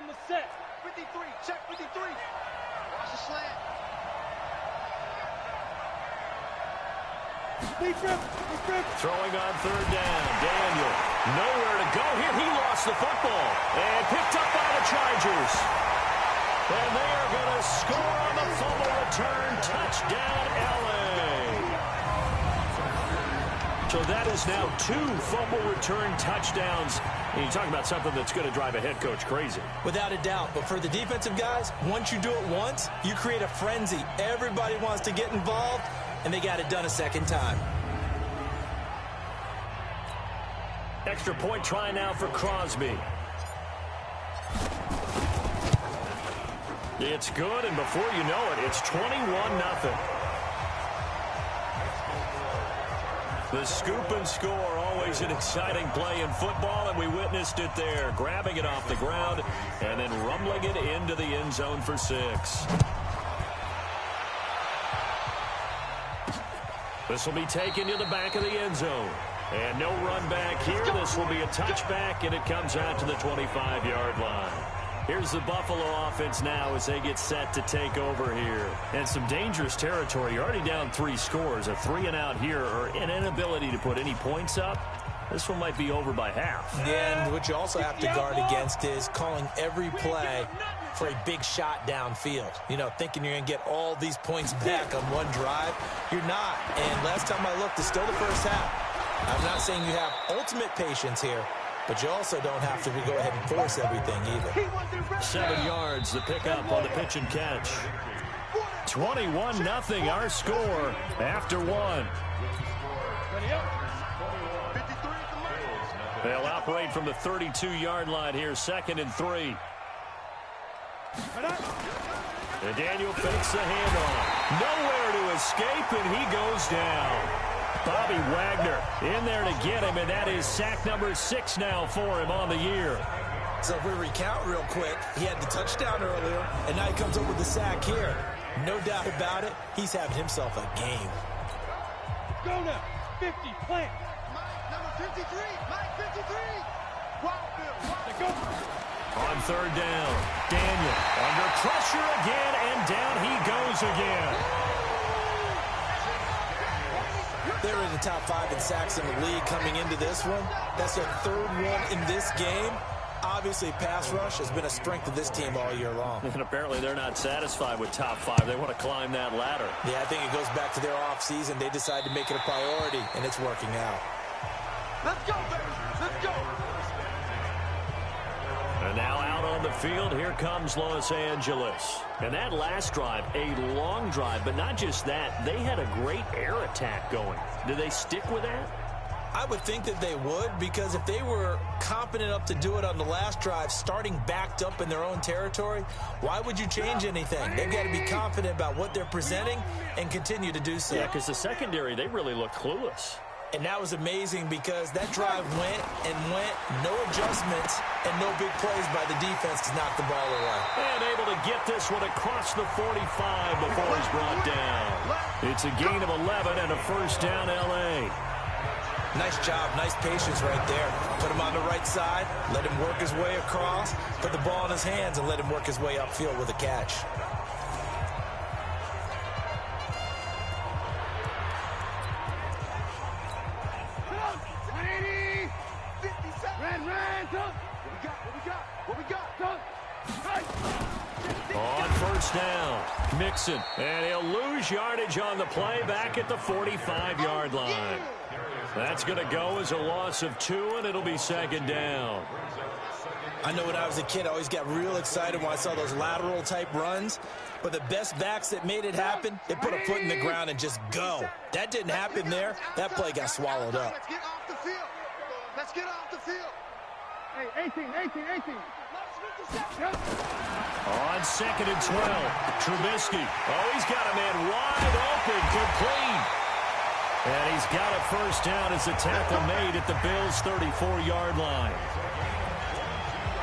the set. 53, check 53. Watch the slant. Throwing on third down. Daniel, nowhere to go here. He lost the football and picked up by the Chargers. And they are going to score on the fumble return. Touchdown, LA. So that is now 2 fumble return touchdowns. And you talk about something that's going to drive a head coach crazy. Without a doubt. But for the defensive guys, once you do it once, you create a frenzy. Everybody wants to get involved, and they got it done a second time. Extra point try now for Crosby. It's good, and before you know it, it's 21-0. The scoop and score, always an exciting play in football, and we witnessed it there. Grabbing it off the ground and then rumbling it into the end zone for 6. This will be taken to the back of the end zone. And no run back here. This will be a touchback, and it comes out to the 25-yard line. Here's the Buffalo offense now as they get set to take over here. And some dangerous territory. You're already down 3 scores. A 3-and-out here, or an inability to put any points up. This one might be over by half. And what you also have to guard against is calling every play for a big shot downfield. You know, thinking you're going to get all these points back on one drive. You're not. And last time I looked, it's still the first half. I'm not saying you have ultimate patience here, but you also don't have to go ahead and force everything either. 7 yards, the pickup on the pitch and catch. 21-0 our score after 1. They'll operate from the 32-yard line here, 2nd and 3. And Daniel fakes the handoff. Nowhere to escape, and he goes down. Bobby Wagner in there to get him, and that is sack number 6 now for him on the year. So if we recount real quick, he had the touchdown earlier, and now he comes up with the sack here. No doubt about it, he's having himself a game. Go now, 50, plant. Mike, number 53, Mike 53. Go. On third down, Daniel under pressure again, and down he goes again. They're in the top 5 in sacks in the league coming into this one. That's their 3rd one in this game. Obviously, pass rush has been a strength of this team all year long. And apparently they're not satisfied with top 5. They want to climb that ladder. Yeah, I think it goes back to their offseason. They decided to make it a priority, and it's working out. Let's go, baby. Let's go. And now out on the field, here comes Los Angeles. And that last drive, a long drive, but not just that. They had a great air attack going. Did they stick with that? I would think that they would, because if they were confident enough to do it on the last drive, starting backed up in their own territory, why would you change anything? They've got to be confident about what they're presenting and continue to do so. Yeah, because the secondary, they really looked clueless. And that was amazing because that drive went and went, no adjustments, and no big plays by the defense to knock the ball away. And able to get this one across the 45 before he's brought down. It's a gain of 11 and a first down, L.A. Nice job, nice patience right there. Put him on the right side, let him work his way across, put the ball in his hands, and let him work his way upfield with a catch. On first down, Mixon, and he'll lose yardage on the play back at the 45-yard line. That's going to go as a loss of 2, and it'll be 2nd down. I know when I was a kid, I always got real excited when I saw those lateral-type runs. But the best backs that made it happen, they put a foot in the ground and just go. That didn't happen there. That play got swallowed up. Let's get off the field. Let's get off the field. Hey, 18. On 2nd and 12, Trubisky. Oh, he's got a man wide open, complete. And he's got a first down as a tackle made at the Bills' 34-yard line.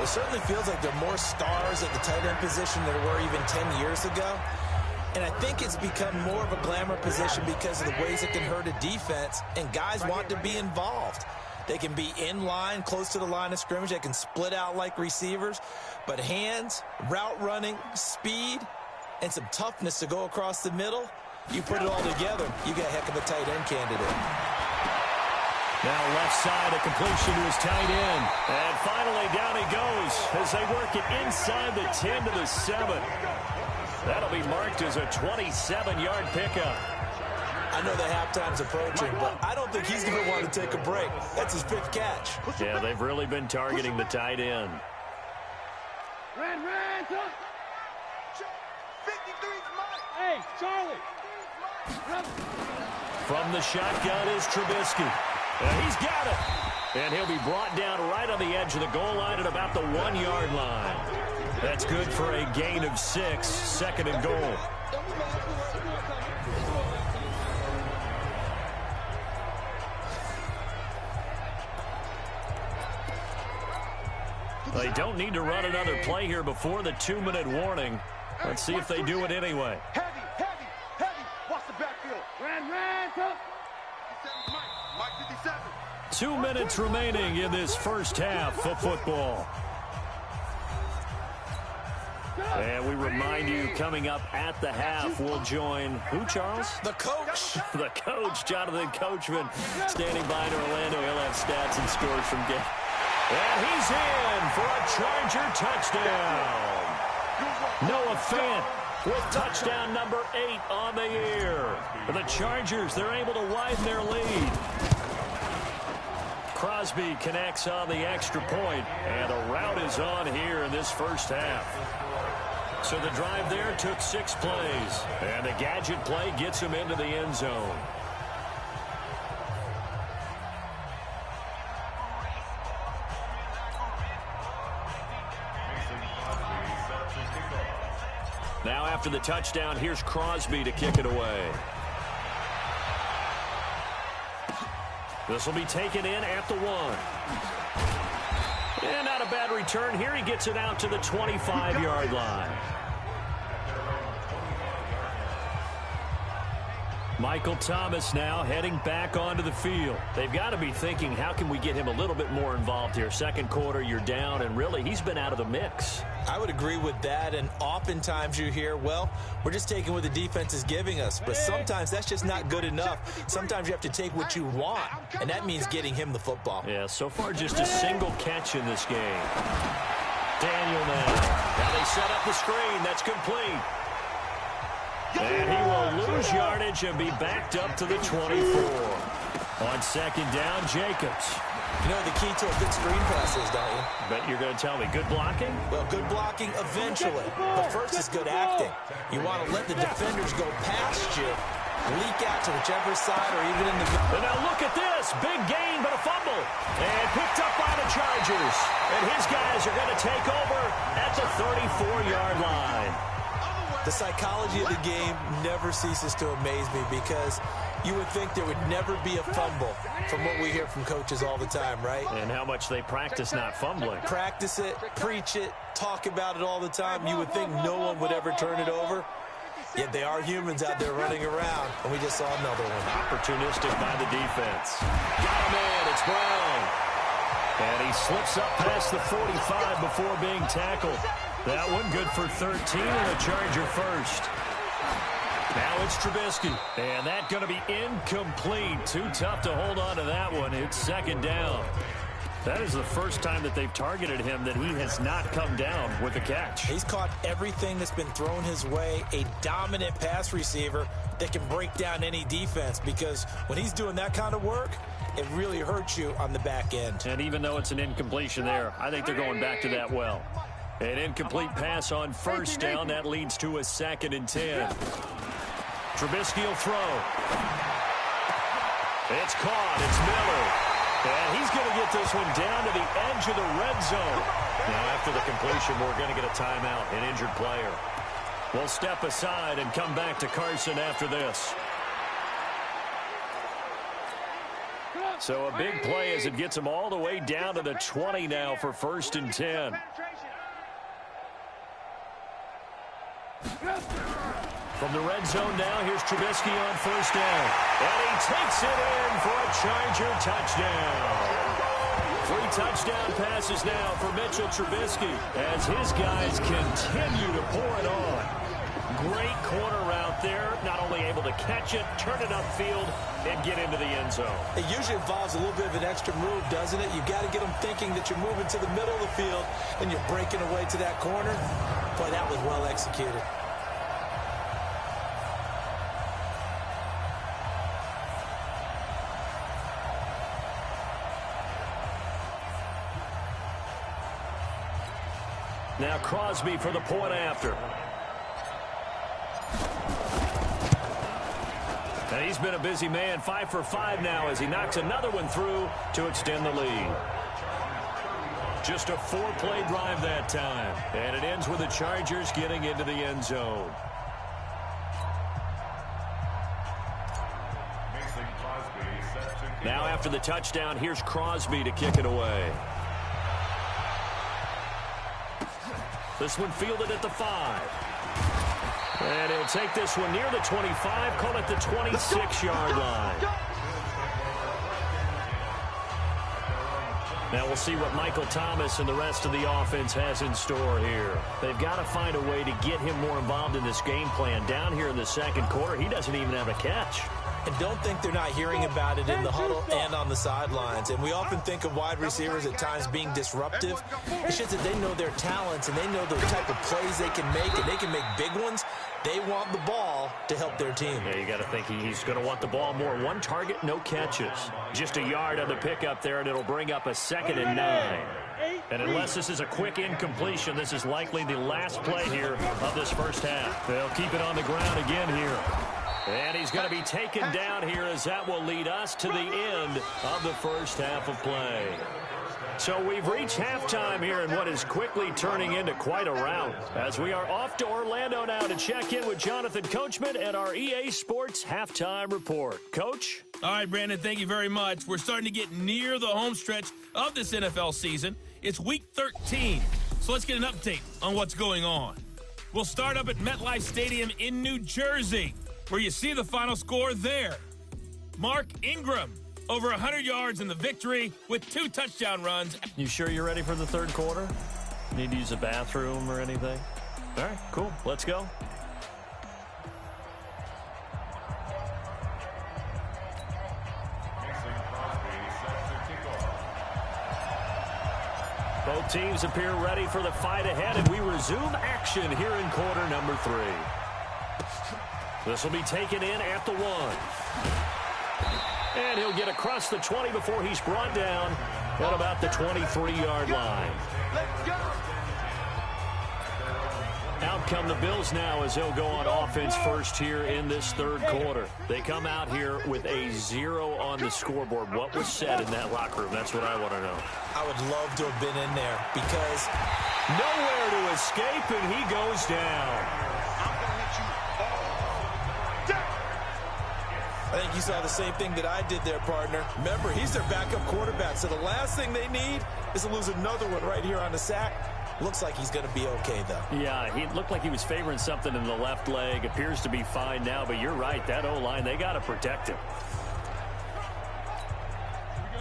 It certainly feels like there are more stars at the tight end position than there were even 10 years ago. And I think it's become more of a glamour position because of the ways it can hurt a defense, and guys want to be involved. They can be in line, close to the line of scrimmage. They can split out like receivers. But hands, route running, speed, and some toughness to go across the middle, you put it all together, you got a heck of a tight end candidate. Now left side, a completion to his tight end. And finally down he goes as they work it inside the 10 to the 7. That'll be marked as a 27-yard pickup. I know the halftime's approaching, but I don't think he's going to want to take a break. That's his 5th catch. Yeah, they've really been targeting the tight end. Ran, 53's mine. Hey, Charlie. From the shotgun is Trubisky. And he's got it. And he'll be brought down right on the edge of the goal line at about the 1-yard line. That's good for a gain of 6, 2nd and goal. They don't need to run another play here before the 2-minute warning. Let's see if they do it anyway. Heavy. Watch the backfield. Ran, Mike 57. 2 minutes remaining in this first half of football. And we remind you, coming up at the half, we'll join who, Charles? The coach. The coach, Jonathan Coachman, standing by in Orlando. He'll have stats and scores from game. And he's in for a Charger touchdown. Noah Fant with touchdown number 8 on the year. For the Chargers, they're able to widen their lead. Crosby connects on the extra point, and a rout is on here in this first half. So the drive there took 6 plays, and the gadget play gets him into the end zone. Now after the touchdown, here's Crosby to kick it away. This will be taken in at the 1. And not a bad return here. He gets it out to the 25-yard line. Michael Thomas now heading back onto the field. They've got to be thinking, how can we get him a little bit more involved here? Second quarter, you're down, and really, he's been out of the mix. I would agree with that, and oftentimes you hear, well, we're just taking what the defense is giving us, but sometimes that's just not good enough. Sometimes you have to take what you want, and that means getting him the football. Yeah, so far just a single catch in this game. Daniel now they set up the screen. That's complete. And he will lose yardage and be backed up to the 24. On second down, Jacobs. You know the key to a good screen pass is, don't you? Bet you're going to tell me good blocking? Well, good blocking eventually. But first is good acting. You want to let the defenders go past you, leak out to whichever side or even in the... And now look at this. Big gain, but a fumble. And picked up by the Chargers. And his guys are going to take over at the 34-yard line. The psychology of the game never ceases to amaze me because you would think there would never be a fumble from what we hear from coaches all the time, right? And how much they practice not fumbling. Practice it, preach it, talk about it all the time. You would think no one would ever turn it over. Yet they are humans out there running around, and we just saw another one. Opportunistic by the defense. Got him in. It's Brown. And he slips up past the 45 before being tackled. That one good for 13 and a Charger first. Now it's Trubisky. And that going to be incomplete. Too tough to hold on to that one. It's second down. That is the first time that they've targeted him that he has not come down with a catch. He's caught everything that's been thrown his way. A dominant pass receiver that can break down any defense because when he's doing that kind of work, it really hurts you on the back end. And even though it's an incompletion there, I think they're going back to that well. An incomplete pass on first down. That leads to a 2nd and 10. Trubisky will throw. It's caught. It's Miller. And he's going to get this one down to the edge of the red zone. Now, after the completion, we're going to get a timeout, an injured player. We'll step aside and come back to Carson after this. So a big play as it gets him all the way down to the 20 now for 1st and 10. From the red zone now, here's Trubisky on first down. And he takes it in for a Charger touchdown. 3 touchdown passes now for Mitchell Trubisky as his guys continue to pour it on. Great corner route there. Not only able to catch it, turn it upfield, and get into the end zone. It usually involves a little bit of an extra move, doesn't it? You've got to get them thinking that you're moving to the middle of the field and you're breaking away to that corner. Boy, that was well executed. Now Crosby for the point after. And he's been a busy man, 5 for 5 now as he knocks another one through to extend the lead. Just a 4-play drive that time. And it ends with the Chargers getting into the end zone. Now after the touchdown, here's Crosby to kick it away. This one fielded at the 5. And he'll take this one near the 25, call it the 26-yard line. Now we'll see what Michael Thomas and the rest of the offense has in store here. They've got to find a way to get him more involved in this game plan. Down here in the second quarter, he doesn't even have a catch. And don't think they're not hearing about it in the huddle and on the sidelines. And we often think of wide receivers at times being disruptive. It's just that they know their talents and they know the type of plays they can make, and they can make big ones. They want the ball to help their team. Yeah, you got to think he's going to want the ball more. 1 target, no catches. Just a yard on the pickup there, and it'll bring up a 2nd and 9. And unless this is a quick incompletion, this is likely the last play here of this first half. They'll keep it on the ground again here. And he's going to be taken down here as that will lead us to the end of the first half of play. So we've reached halftime here in what is quickly turning into quite a rout as we are off to Orlando now to check in with Jonathan Coachman and our EA Sports Halftime Report. Coach? All right, Brandon, thank you very much. We're starting to get near the home stretch of this NFL season. It's Week 13, so let's get an update on what's going on. We'll start up at MetLife Stadium in New Jersey, where you see the final score there. Mark Ingram, over 100 yards in the victory with 2 touchdown runs. You sure you're ready for the third quarter? Need to use a bathroom or anything? All right, cool. Let's go. Both teams appear ready for the fight ahead, and we resume action here in quarter number 3. This will be taken in at the 1. And he'll get across the 20 before he's brought down at about the 23-yard line. Out come the Bills now as they'll go on offense first here in this third quarter. They come out here with a 0 on the scoreboard. What was said in that locker room? That's what I want to know. I would love to have been in there because nowhere to escape, and he goes down. I think you saw the same thing that I did there, partner. Remember, he's their backup quarterback, so the last thing they need is to lose another one right here on the sack. Looks like he's going to be okay, though. Yeah, he looked like he was favoring something in the left leg. Appears to be fine now, but you're right. That O-line, they got to protect him.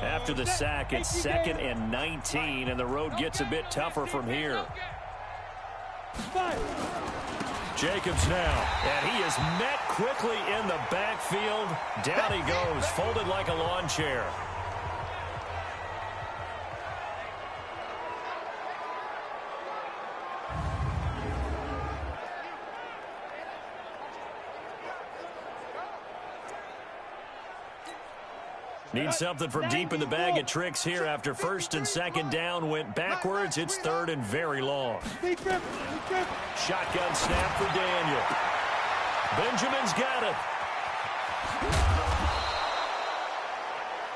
After the sack, it's 2nd and 19, and the road gets a bit tougher from here. Jacobs now, and he is met quickly in the backfield. Down he goes, folded like a lawn chair. Need something from deep in the bag of tricks here after 1st and 2nd down went backwards. It's 3rd and very long. Shotgun snap for Daniel. Benjamin's got it.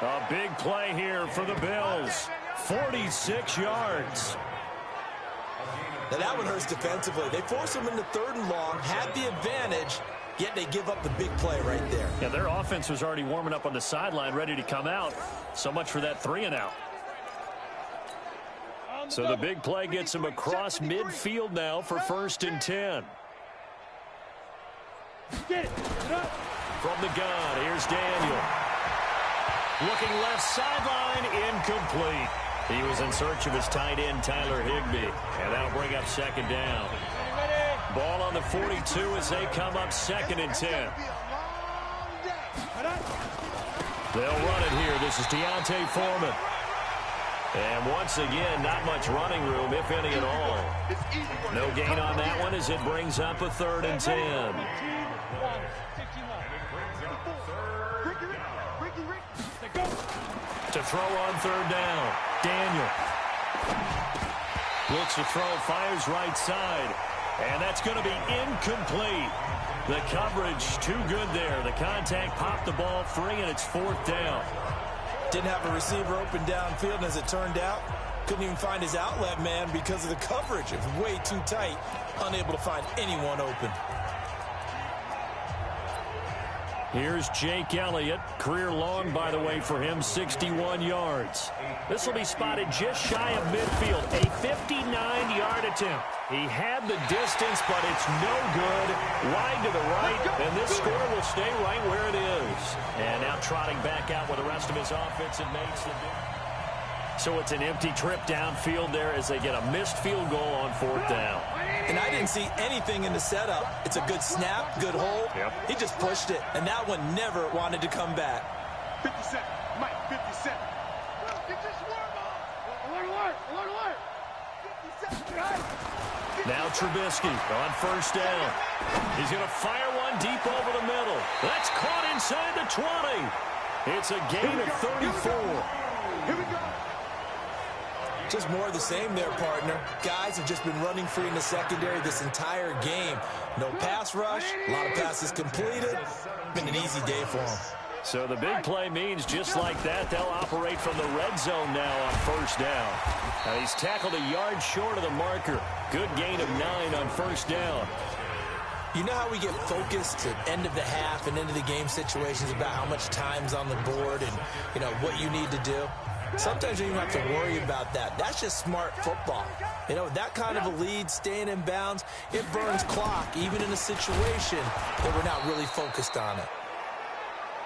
A big play here for the Bills. 46 yards. Now that one hurts defensively. They forced him into 3rd and long, had the advantage, yet they give up the big play right there. Yeah, their offense was already warming up on the sideline, ready to come out. So much for that 3 and out. So the big play gets him across midfield now for 1st and 10. From the gun, here's Daniel. Looking left sideline, incomplete. He was in search of his tight end, Tyler Higbee, and that'll bring up second down. Ball on the 42 as they come up 2nd and 10. They'll run it here. This is Deontay Foreman. And once again, not much running room, if any at all. No gain on that one as it brings up a 3rd and 10. To throw on 3rd down, Daniel. Looks to throw, fires right side. And that's going to be incomplete. The coverage too good there. The contact popped the ball free, and it's 4th down. Didn't have a receiver open downfield, and as it turned out, couldn't even find his outlet man because of the coverage. It was way too tight, unable to find anyone open. Here's Jake Elliott. Career long, by the way, for him, 61 yards. This will be spotted just shy of midfield. A 59-yard attempt. He had the distance, but it's no good. Wide to the right, and this score will stay right where it is. And now trotting back out with the rest of his offensive mates. So it's an empty trip downfield there as they get a missed field goal on 4th down. And I didn't see anything in the setup. It's a good snap, good hold. Yep. He just pushed it, and that one never wanted to come back. 50 seconds. Mike, 50 seconds. Alert. 50 seconds. Now Trubisky on 1st down. He's going to fire one deep over the middle. That's caught inside the 20. It's a gain of 34. Here we go. Just more of the same there, partner. Guys have just been running free in the secondary this entire game. No pass rush, a lot of passes completed. Been an easy day for them. So the big play means just like that, they'll operate from the red zone now on 1st down. Now he's tackled a yard short of the marker. Good gain of 9 on 1st down. You know how we get focused at end of the half and into the game situations about how much time's on the board and, you know, what you need to do? Sometimes you don't even have to worry about that. That's just smart football. You know, that kind of a lead, staying in bounds, it burns clock, even in a situation that we're not really focused on it.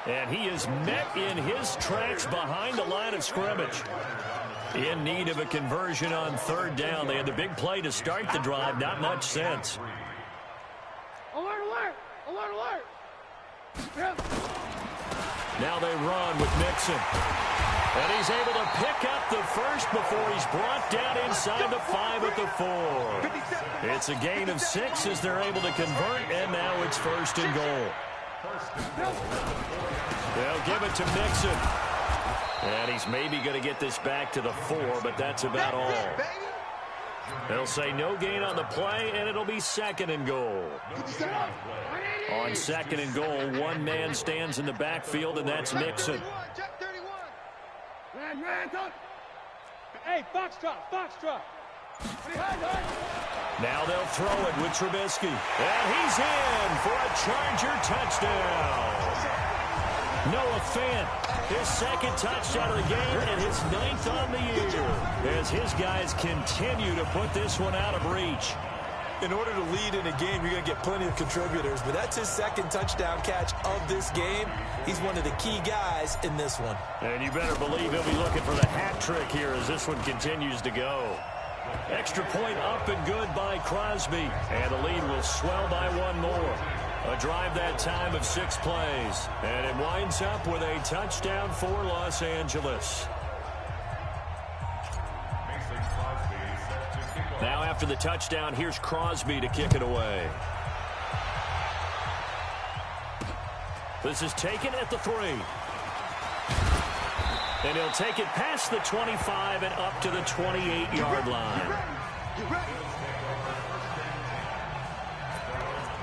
And he is met in his tracks behind the line of scrimmage. In need of a conversion on 3rd down. They had the big play to start the drive. Not much sense. Alert. Now they run with Mixon. And he's able to pick up the first before he's brought down inside the 5 at the 4. It's a gain of 6 as they're able to convert, and now it's 1st and goal. They'll give it to Mixon. And he's maybe going to get this back to the 4, but that's about all. They'll say no gain on the play, and it'll be 2nd and goal. On 2nd and goal, one man stands in the backfield, and that's Mixon. Hey, Foxtrot. Now they'll throw it with Trubisky. And he's in for a Charger touchdown. Noah Fant, his 2nd touchdown of the game and his 9th on the year. As his guys continue to put this one out of reach. In order to lead in a game, you're going to get plenty of contributors, but that's his 2nd touchdown catch of this game. He's one of the key guys in this one. And you better believe he'll be looking for the hat trick here as this one continues to go. Extra point up and good by Crosby, and the lead will swell by one more. A drive that time of 6 plays, and it winds up with a touchdown for Los Angeles. Now after the touchdown, here's Crosby to kick it away. This is taken at the 3. And he'll take it past the 25 and up to the 28-yard line.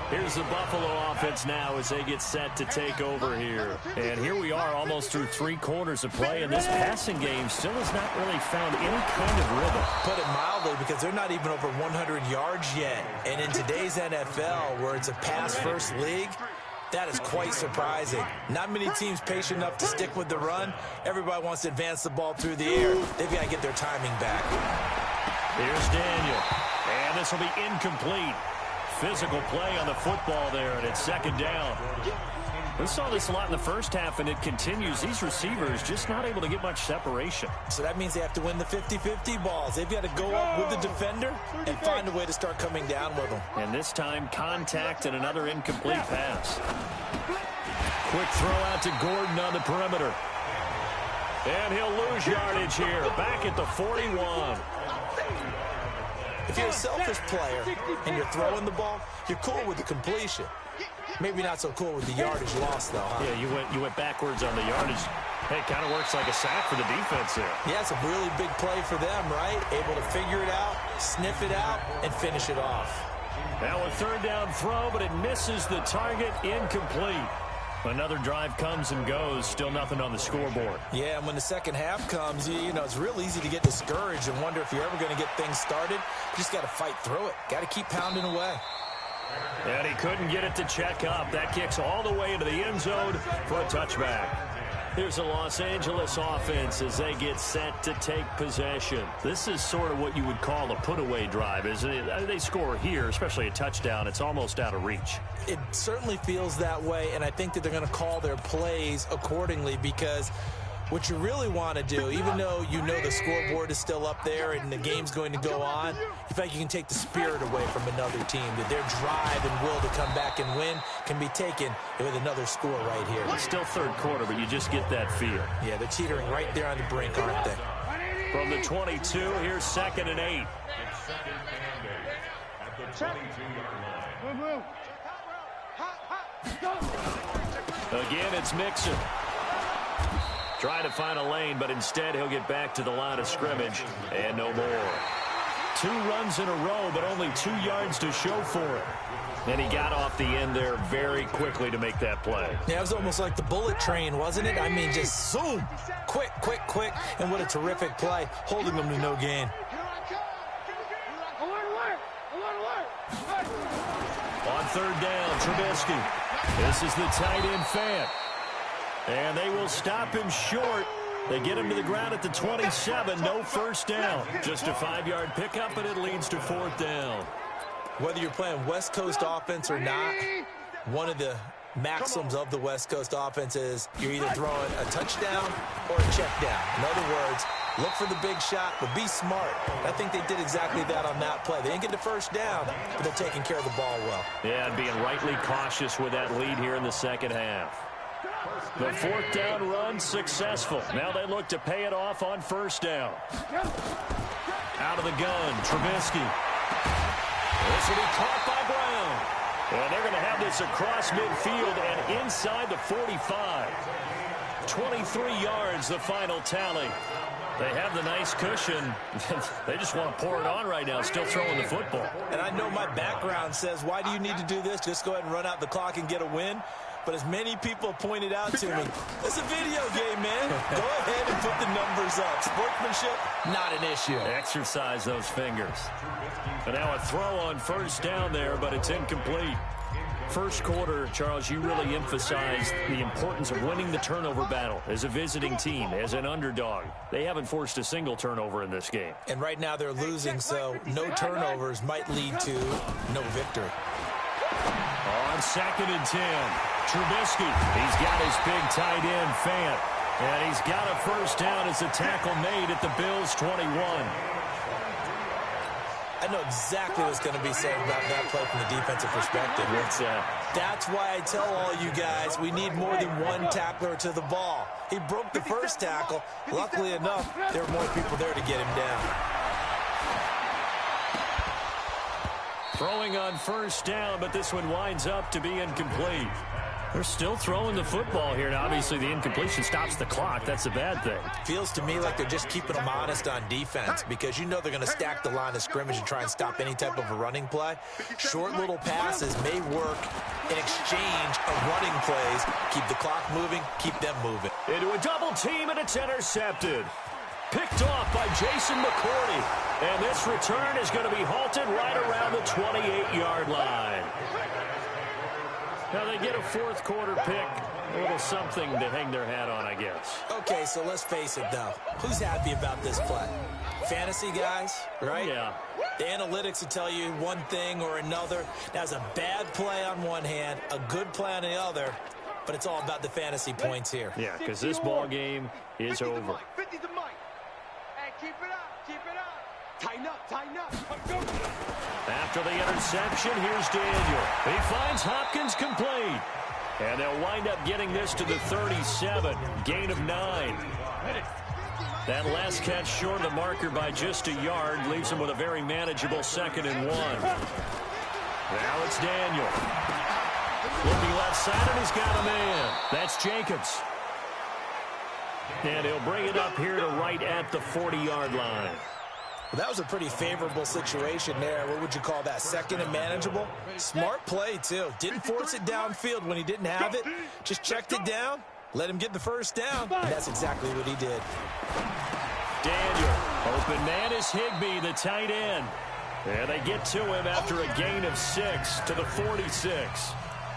Here's the Buffalo offense now as they get set to take over here. And here we are almost through 3 quarters of play, and this passing game still has not really found any kind of rhythm. Put it mildly, because they're not even over 100 yards yet. And in today's NFL, where it's a pass-first league, that is quite surprising. Not many teams patient enough to stick with the run. Everybody wants to advance the ball through the air. They've got to get their timing back. Here's Daniel. And this will be incomplete. Physical play on the football there, and it's 2nd down. We saw this a lot in the first half, and it continues. These receivers just not able to get much separation. So that means they have to win the 50-50 balls. They've got to go up with the defender and find a way to start coming down with them. And this time, contact and another incomplete pass. Quick throw out to Gordon on the perimeter. And he'll lose yardage here, back at the 41. If you're a selfish player and you're throwing the ball, you're cool with the completion. Maybe not so cool with the yardage loss, though, huh? Yeah, you went backwards on the yardage. Hey, it kind of works like a sack for the defense there. Yeah, it's a really big play for them, right? Able to figure it out, sniff it out, and finish it off. Now a third down throw, but it misses the target, incomplete. Another drive comes and goes, still nothing on the scoreboard. Yeah, and when the second half comes, you know, it's real easy to get discouraged and wonder if you're ever going to get things started. You just got to fight through it. Got to keep pounding away. And he couldn't get it to check up. That kicks all the way into the end zone for a touchback. Here's the Los Angeles offense as they get set to take possession. This is sort of what you would call a put-away drive, isn't it? They score here, especially a touchdown. It's almost out of reach. It certainly feels that way, and I think that they're going to call their plays accordingly because what you really want to do, even though you know the scoreboard is still up there and the game's going to go on, in fact, you can take the spirit away from another team, that their drive and will to come back and win can be taken with another score right here. It's still third quarter, but you just get that feel. Yeah, they're teetering right there on the brink, aren't they? From the 22, here's 2nd and 8. Again, it's Mixon. Trying to find a lane, but instead he'll get back to the line of scrimmage and no more. 2 runs in a row, but only 2 yards to show for it. And he got off the end there very quickly to make that play. Yeah, it was almost like the bullet train, wasn't it? I mean, just zoom. Quick, quick, quick. And what a terrific play, holding them to no gain. On third down, Trubisky. This is the tight end Fant. And they will stop him short. They get him to the ground at the 27. No first down. Just a 5-yard pickup, and it leads to 4th down. Whether you're playing West Coast offense or not, one of the maxims of the West Coast offense is you're either throwing a touchdown or a check down. In other words, look for the big shot, but be smart. I think they did exactly that on that play. They didn't get the first down, but they're taking care of the ball well. Yeah, and being rightly cautious with that lead here in the second half. The 4th down run successful. Now they look to pay it off on first down. Out of the gun, Trubisky. This will be caught by Brown. And they're going to have this across midfield and inside the 45. 23 yards, the final tally. They have the nice cushion. They just want to pour it on right now, still throwing the football. And I know my background says, why do you need to do this? Just go ahead and run out the clock and get a win. But as many people pointed out to me, it's a video game, man. Go ahead and put the numbers up. Sportsmanship, not an issue. Exercise those fingers. And now a throw on first down there, but it's incomplete. First quarter, Charles, you really emphasized the importance of winning the turnover battle as a visiting team, as an underdog. They haven't forced a single turnover in this game. And right now they're losing, so no turnovers might lead to no victory. On 2nd and 10, Trubisky. He's got his big tight end, Fant. And he's got a first down as the tackle made at the Bills' 21. I know exactly what's going to be said about that play from the defensive perspective. What's that? That's why I tell all you guys we need more than one tackler to the ball. He broke the first tackle. Luckily enough, there were more people there to get him down. Throwing on first down, but this one winds up to be incomplete. They're still throwing the football here. Now, obviously, the incompletion stops the clock. That's a bad thing. Feels to me like they're just keeping them honest on defense because you know they're going to stack the line of scrimmage and try and stop any type of a running play. Short little passes may work in exchange of running plays. Keep the clock moving, keep them moving. Into a double team, and it's intercepted. Picked off by Jason McCourty. And this return is going to be halted right around the 28-yard line. Now they get a fourth quarter pick. A little something to hang their hat on, I guess. Okay, so let's face it, though. Who's happy about this play? Fantasy guys, right? Yeah. The analytics will tell you one thing or another. That's a bad play on one hand, a good play on the other. but it's all about the fantasy points here. Yeah, because this ball game is over. 50 to Mike. And keep it up, keep it up. Tighten up, tighten up. After the interception, here's Daniel. He finds Hopkins complete. And they'll wind up getting this to the 37. Gain of 9. That last catch short of the marker by just a yard leaves him with a very manageable 2nd and 1. Now it's Daniel. Looking left side, and he's got a man. That's Jacobs. And he'll bring it up here to right at the 40-yard line. Well, that was a pretty favorable situation there. What would you call that? 2nd and manageable? Smart play, too. Didn't force it downfield when he didn't have it. Just checked it down, let him get the first down, and that's exactly what he did. Daniel. Open man is Higbee, the tight end. And they get to him after a gain of 6 to the 46.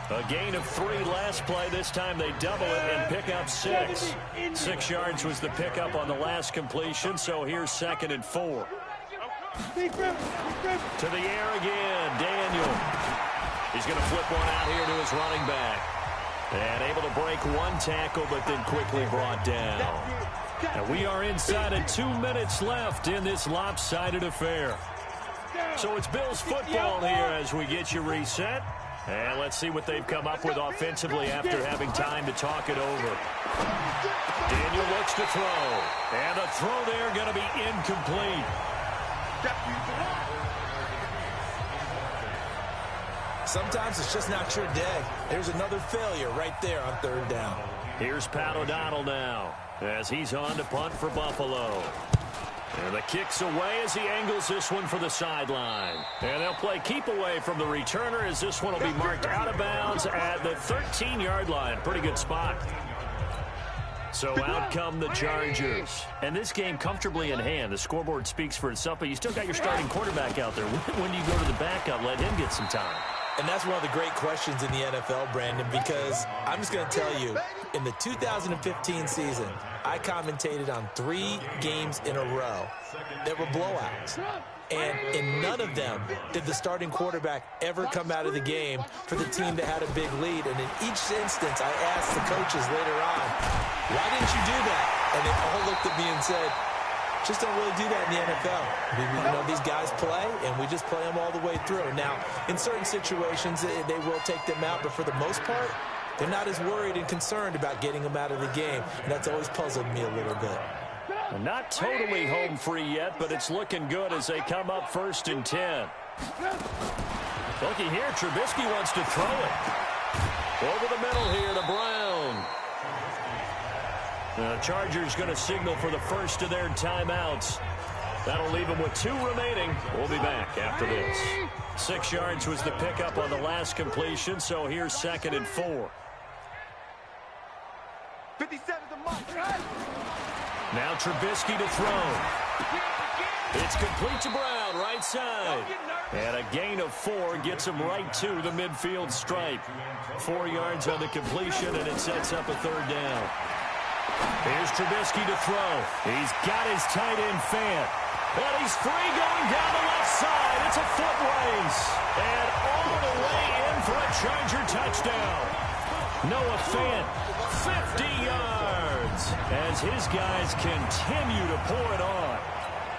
A gain of 3 last play. This time they double it and pick up 6. 6 yards was the pickup on the last completion, so here's 2nd and 4. To the air again, Daniel. He's going to flip one out here to his running back. And able to break 1 tackle, but then quickly brought down. And we are inside of 2 minutes left in this lopsided affair. So it's Bills football here as we get you reset. And let's see what they've come up with offensively after having time to talk it over. Daniel looks to throw. And the throw there going to be incomplete. Sometimes it's just not your day. There's another failure right there on 3rd down. Here's Pat O'Donnell now as he's on to punt for Buffalo. And the kick's away as he angles this one for the sideline. And they'll play keep away from the returner as this one will be marked out of bounds at the 13-yard line. Pretty good spot. So out come the Chargers. And this game comfortably in hand. The scoreboard speaks for itself, but you still got your starting quarterback out there. When do you go to the backup, let him get some time? And that's one of the great questions in the NFL, Brandon, because I'm just going to tell you, in the 2015 season, I commentated on 3 games in a row that were blowouts. And in none of them did the starting quarterback ever come out of the game for the team that had a big lead. And in each instance, I asked the coaches later on, why didn't you do that? And they all looked at me and said, just don't really do that in the NFL. These guys play, and we just play them all the way through. Now, in certain situations, they will take them out, but for the most part, they're not as worried and concerned about getting them out of the game, and that's always puzzled me a little bit. Not totally home free yet, but it's looking good as they come up 1st and 10. Looking here, Trubisky wants to throw it. Over the middle here to Brown. The Chargers going to signal for the first of their timeouts. That'll leave them with 2 remaining. We'll be back after this. 6 yards was the pickup on the last completion, so here's 2nd and 4. 57 to Mike. Now Trubisky to throw. It's complete to Brown, right side. And a gain of 4 gets him right to the midfield stripe. 4 yards on the completion, and it sets up a 3rd down. Here's Trubisky to throw. He's got his tight end Fant. And he's free going down the left side. It's a foot race. And all the way in for a Charger touchdown. Noah Fant, 50 yards, as his guys continue to pour it on.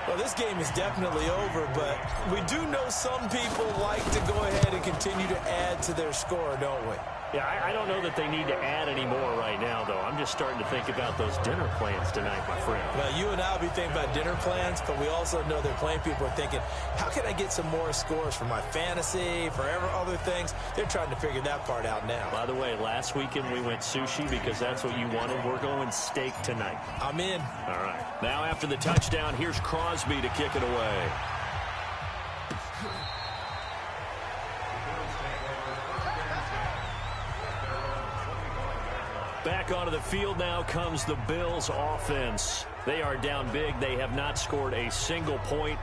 Well, this game is definitely over, but we do know some people like to go ahead and continue to add to their score, don't we? Yeah, I don't know that they need to add any more right now, though. I'm just starting to think about those dinner plans tonight, my friend. Well, you and I will be thinking about dinner plans, but we also know that playing people are thinking, how can I get some more scores for my fantasy, for other things? They're trying to figure that part out now. By the way, last weekend we went sushi because that's what you wanted. We're going steak tonight. I'm in. All right. Now after the touchdown, here's Crosby to kick it away. Back onto the field now comes the Bills offense. They are down big. They have not scored a single point.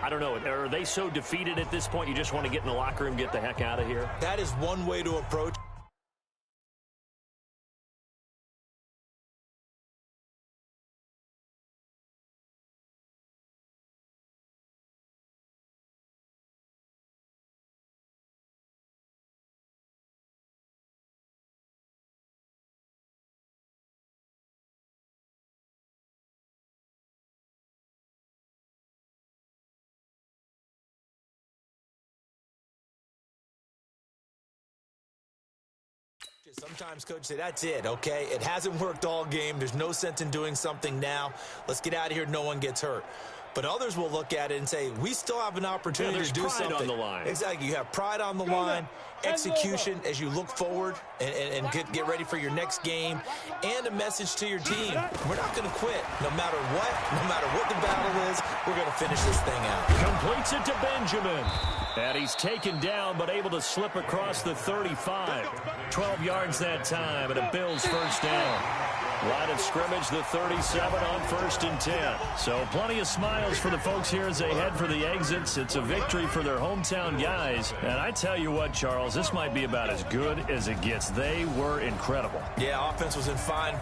I don't know. Are they so defeated at this point you just want to get in the locker room, get the heck out of here? That is one way to approach Sometimes coach say, that's it, okay? It hasn't worked all game. There's no sense in doing something now. Let's get out of here. No one gets hurt. But others will look at it and say, we still have an opportunity to do something. On the line. Exactly. You have pride on the line, execution as you look forward and get ready for your next game, and a message to your team. We're not going to quit no matter what the battle is. We're going to finish this thing out. Completes it to Benjamin. And he's taken down but able to slip across the 35. 12 yards that time and a Bills first down. Line of scrimmage, the 37 on 1st and 10. So plenty of smiles for the folks here as they head for the exits. It's a victory for their hometown guys. And I tell you what, Charles, this might be about as good as it gets. They were incredible. Yeah, offense was in fine